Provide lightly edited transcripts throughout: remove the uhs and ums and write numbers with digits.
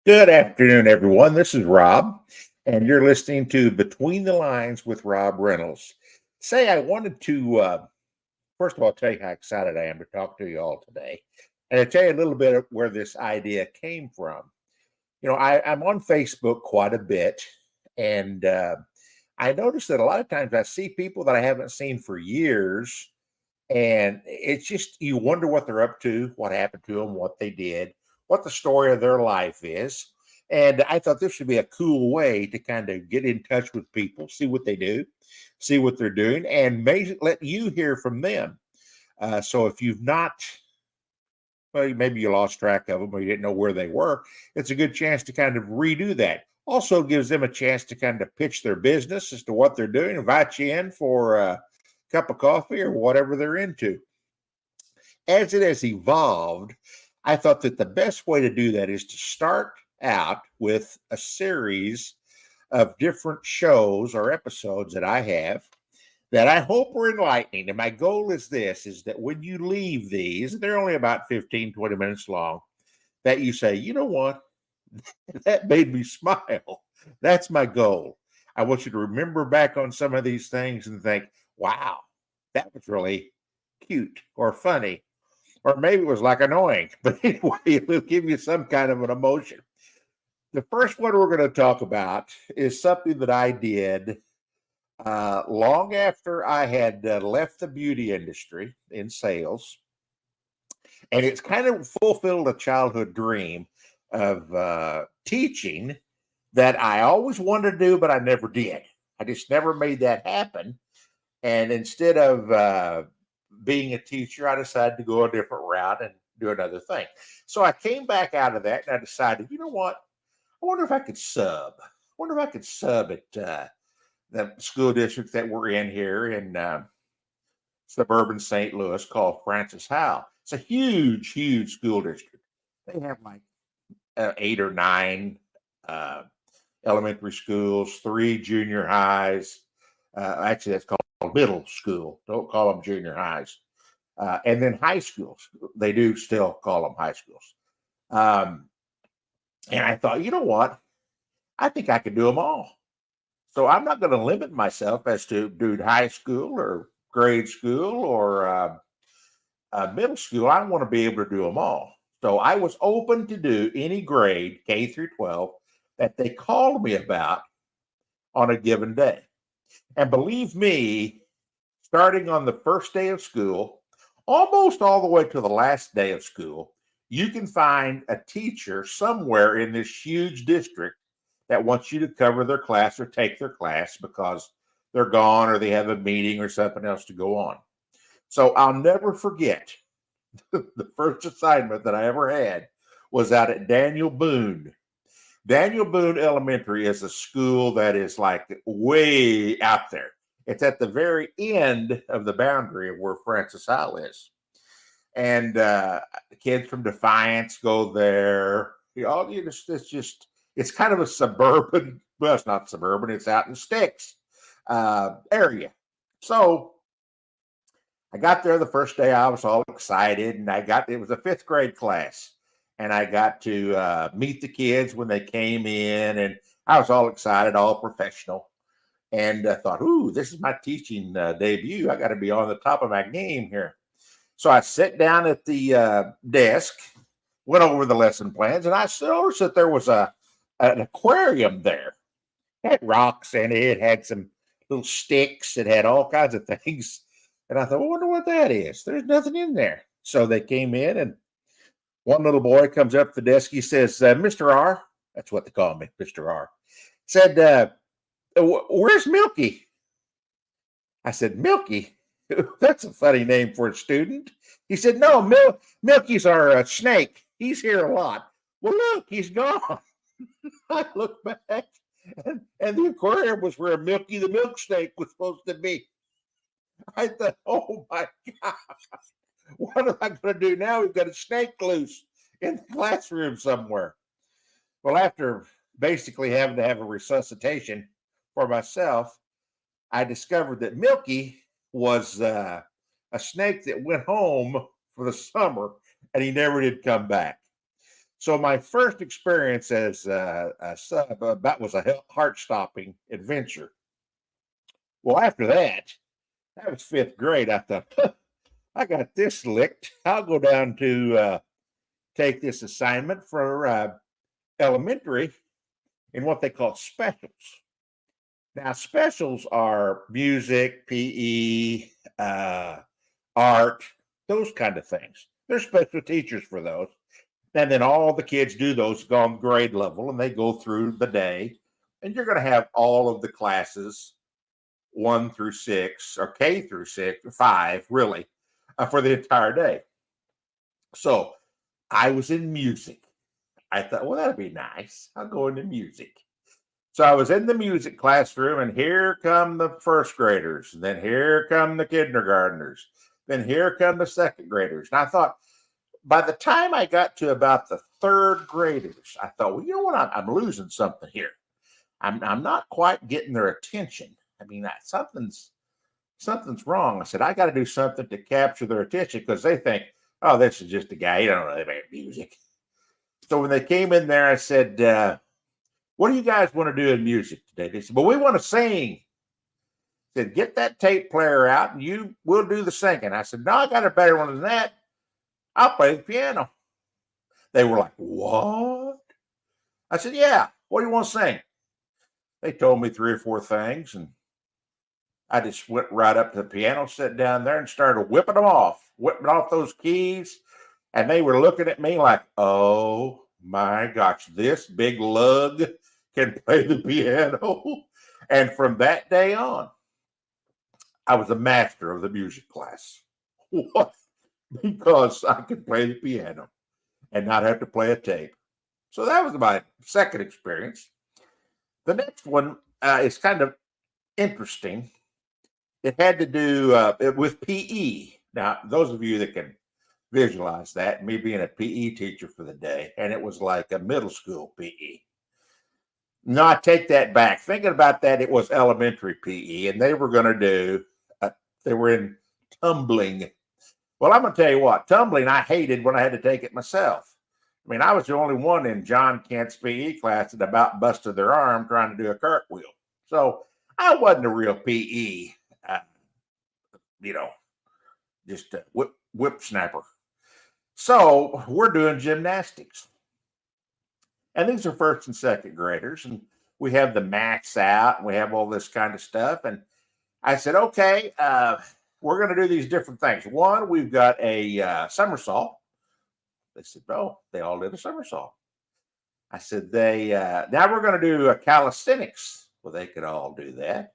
Good afternoon, everyone. This is Rob, and you're listening to Between the Lines with Rob Reynolds. Say, I wanted to, first of all, tell you how excited I am to talk to you all today, and to tell you a little bit of where this idea came from. I'm on Facebook quite a bit, and I noticed that a lot of times I see people that I haven't seen for years, and it's just you wonder what they're up to, what happened to them, what they did, what the story of their life is. And I thought this would be a cool way to kind of get in touch with people, see what they do, see what they're doing, and maybe let you hear from them. So if you've not, well, maybe you lost track of them or you didn't know where they were, it's a good chance to kind of redo that. Also gives them a chance to kind of pitch their business as to what they're doing, invite you in for a cup of coffee or whatever they're into. As it has evolved, I thought that the best way to do that is to start out with a series of different shows or episodes that I have that I hope are enlightening. And my goal is this, is that when you leave these, they're only about 15, 20 minutes long, that you say, you know what? That made me smile. That's my goal. I want you to remember back on some of these things and think, wow, that was really cute or funny, or maybe it was like annoying. But anyway, it will give you some kind of an emotion. The first one we're going to talk about is something that I did long after I had left the beauty industry in sales. And it's kind of fulfilled a childhood dream of teaching that I always wanted to do, but I never did. I just never made that happen. And instead of being a teacher, I decided to go a different route and do another thing. So I came back out of that and I decided, you know what? I wonder if I could sub. I wonder if I could sub at the school district that we're in here in suburban St. Louis called Francis Howell. It's a huge, huge school district. They have like 8 or 9 uh, elementary schools, 3 junior highs. Actually, that's called middle school. Don't call them junior highs. And then high schools. They do still call them high schools. Um, and I thought, you know what? I think I could do them all. So I'm not going to limit myself as to do high school or grade school or middle school. I want to be able to do them all. So I was open to do any grade, K through 12, that they called me about on a given day. And believe me, starting on the first day of school, almost all the way to the last day of school, you can find a teacher somewhere in this huge district that wants you to cover their class or take their class because they're gone or they have a meeting or something else to go on. So I'll never forget the first assignment that I ever had was out at Daniel Boone. Daniel Boone Elementary is a school that is like way out there. It's at the very end of the boundary of where Francis Howell is. And the kids from Defiance go there. It's kind of a suburban, well, it's not suburban, it's out in sticks area. So I got there the first day. I was all excited, and it was a 5th grade class, and I got to meet the kids when they came in, and I was all excited, all professional, and I thought, "Ooh, this is my teaching debut. I got to be on the top of my game here." So I sat down at the desk, went over the lesson plans, and I noticed that there was an aquarium there. It had rocks in it. It had some little sticks. It had all kinds of things. And I thought, I wonder what that is. There's nothing in there. So they came in, and one little boy comes up to the desk. He says, Mr. R, that's what they call me, Mr. R, said, where's Milky? I said, Milky? That's a funny name for a student. He said, no, Milky's our snake. He's here a lot. Well, look, he's gone. I look back, and the aquarium was where Milky the milk snake was supposed to be. I thought, oh my God, what am I going to do now? We've got a snake loose in the classroom somewhere. Well, after basically having to have a resuscitation for myself, I discovered that Milky was a snake that went home for the summer and he never did come back. So my first experience as a sub, that was a heart-stopping adventure. Well, after that was fifth grade. I thought, I got this licked. I'll go down to take this assignment for elementary in what they call specials. Now, specials are music, PE, art, those kind of things. There's special teachers for those. And then all the kids do those on grade level, and they go through the day. And you're going to have all of the classes, 1 through 6, or K through 6, or 5, really, for the entire day. So I was in music. I thought, well, that'd be nice. I'll go into music. So I was in the music classroom, and here come the first graders. And then here come the kindergartners. Then here come the second graders. And I thought, by the time I got to about the third graders, I thought, well, you know what? I'm losing something here. I'm not quite getting their attention. I mean, something's wrong. I said, I got to do something to capture their attention because they think, oh, this is just a guy. He don't know about music. So when they came in there, I said, what do you guys want to do in music today? They said, well, we want to sing. I said, get that tape player out and we'll do the singing. I said, no, I got a better one than that. I'll play the piano. They were like, what? I said, yeah, what do you want to sing? They told me 3 or 4 things, and I just went right up to the piano, sat down there, and started whipping off those keys. And they were looking at me like, oh my gosh, this big lug can play the piano. And from that day on, I was a master of the music class. What? Because I could play the piano and not have to play a tape. So that was my second experience. The next one is kind of interesting. It had to do with PE. Now, those of you that can visualize that, me being a PE teacher for the day, and it was like a middle school PE. No, I take that back. Thinking about that, it was elementary PE, and they were going to do, they were in tumbling. Well, I'm going to tell you what, tumbling I hated when I had to take it myself. I mean, I was the only one in John Kent's PE class that about busted their arm trying to do a cartwheel. So I wasn't a real PE, just a whip snapper. So we're doing gymnastics. And these are first and second graders. And we have the mats out and we have all this kind of stuff. And I said, okay, we're going to do these different things. One, we've got a somersault. They said, oh, they all did a somersault. I said, now we're going to do a calisthenics. Well, they could all do that.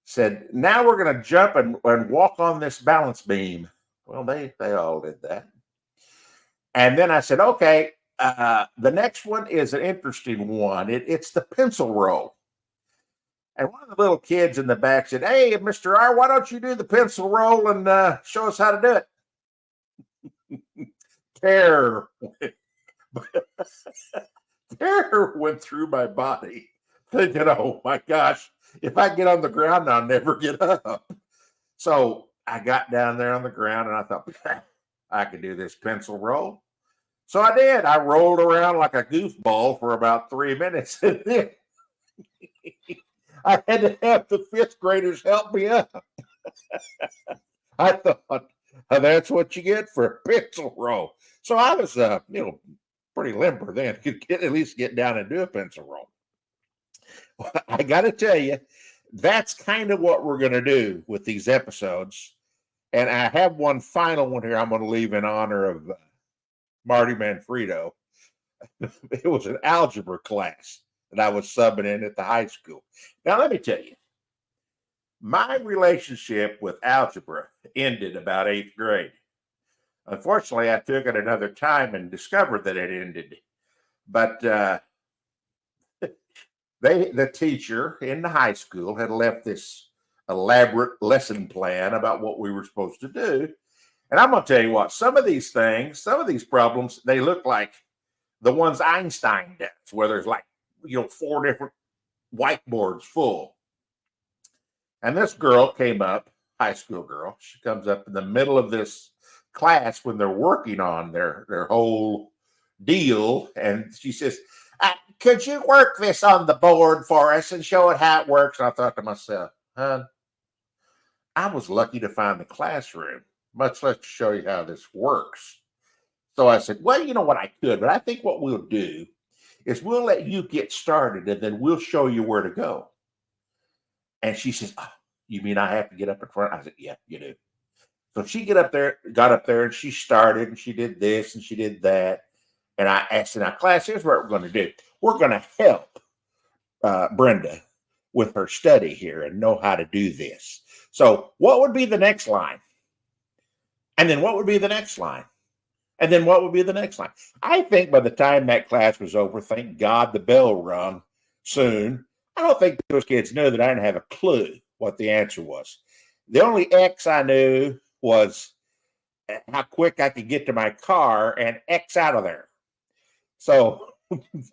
Said, now we're going to jump and walk on this balance beam. Well, they all did that. And then I said, okay, the next one is an interesting one. It's the pencil roll. And one of the little kids in the back said, hey, Mr. R, why don't you do the pencil roll and show us how to do it? Terror went through my body, thinking, oh my gosh, if I get on the ground, I'll never get up. So I got down there on the ground and I thought, I could do this pencil roll. So I did. I rolled around like a goofball for about 3 minutes. And then I had to have the fifth graders help me up. I thought, that's what you get for a pencil roll. So I was, pretty limber then. Could at least get down and do a pencil roll. Well, I got to tell you, that's kind of what we're going to do with these episodes. And I have one final one here I'm going to leave in honor of Marty Manfredo. It was an algebra class that I was subbing in at the high school. Now, let me tell you, my relationship with algebra ended about 8th grade. Unfortunately, I took it another time and discovered that it ended. But the teacher in the high school had left this elaborate lesson plan about what we were supposed to do. And I'm going to tell you what, some of these problems, they look like the ones Einstein does, where there's 4 different whiteboards full. And this girl came up, high school girl, she comes up in the middle of this class when they're working on their whole deal, and she says, could you work this on the board for us and show it how it works? And I thought to myself, I was lucky to find the classroom, much less to show you how this works. So I said, well, you know what, I could, but I think what we'll do is we'll let you get started and then we'll show you where to go. And she says, oh, you mean I have to get up in front? I said, yeah, you do. So she got up there and she started and she did this and she did that. And I asked, now class, here's what we're going to do. We're going to help Brenda with her study here and know how to do this. So what would be the next line? And then what would be the next line? And then what would be the next line? I think by the time that class was over, thank God the bell rung soon. I don't think those kids knew that I didn't have a clue what the answer was. The only X I knew was how quick I could get to my car and X out of there. So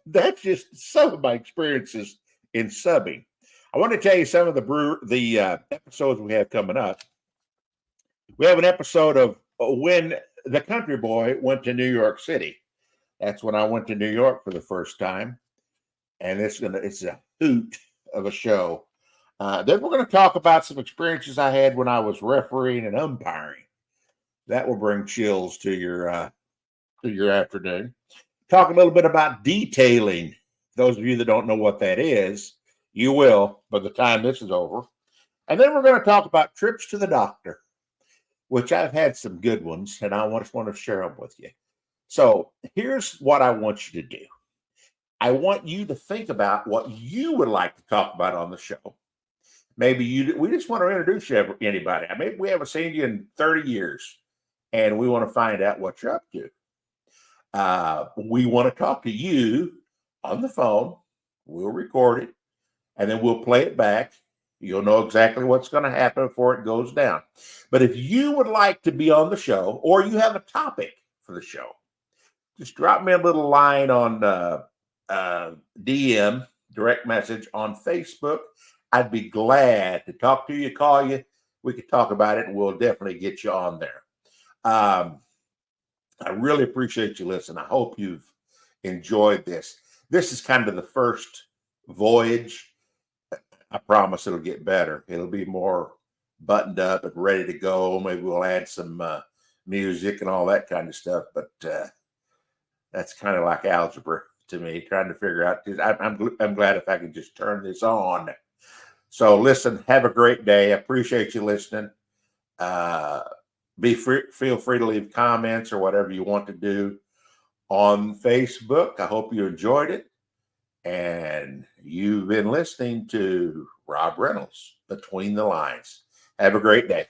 that's just some of my experiences in subbing. I want to tell you some of the episodes we have coming up. We have an episode of when the country boy went to New York City. That's when I went to New York for the first time, and it's a hoot of a show. Then we're going to talk about some experiences I had when I was refereeing and umpiring. That will bring chills to your afternoon. Talk a little bit about detailing. Those of you that don't know what that is, you will by the time this is over. And then we're going to talk about trips to the doctor, which I've had some good ones, and I just want to share them with you. So here's what I want you to do. I want you to think about what you would like to talk about on the show. Maybe we just want to introduce you to anybody. Maybe we haven't seen you in 30 years, and we want to find out what you're up to. We want to talk to you on the phone. We'll record it, and then we'll play it back. You'll know exactly what's going to happen before it goes down. But if you would like to be on the show, or you have a topic for the show, just drop me a little line on DM, direct message on Facebook. I'd be glad to talk to you, call you. We could talk about it, and we'll definitely get you on there. I really appreciate you listening. I hope you've enjoyed this. This is kind of the first voyage. I promise it'll get better. It'll be more buttoned up and ready to go. Maybe we'll add some music and all that kind of stuff. But that's kind of like algebra to me, trying to figure out. I'm glad if I can just turn this on. So listen, have a great day. I appreciate you listening. Feel free to leave comments or whatever you want to do on Facebook. I hope you enjoyed it. And you've been listening to Rob Reynolds, Between the Lines. Have a great day.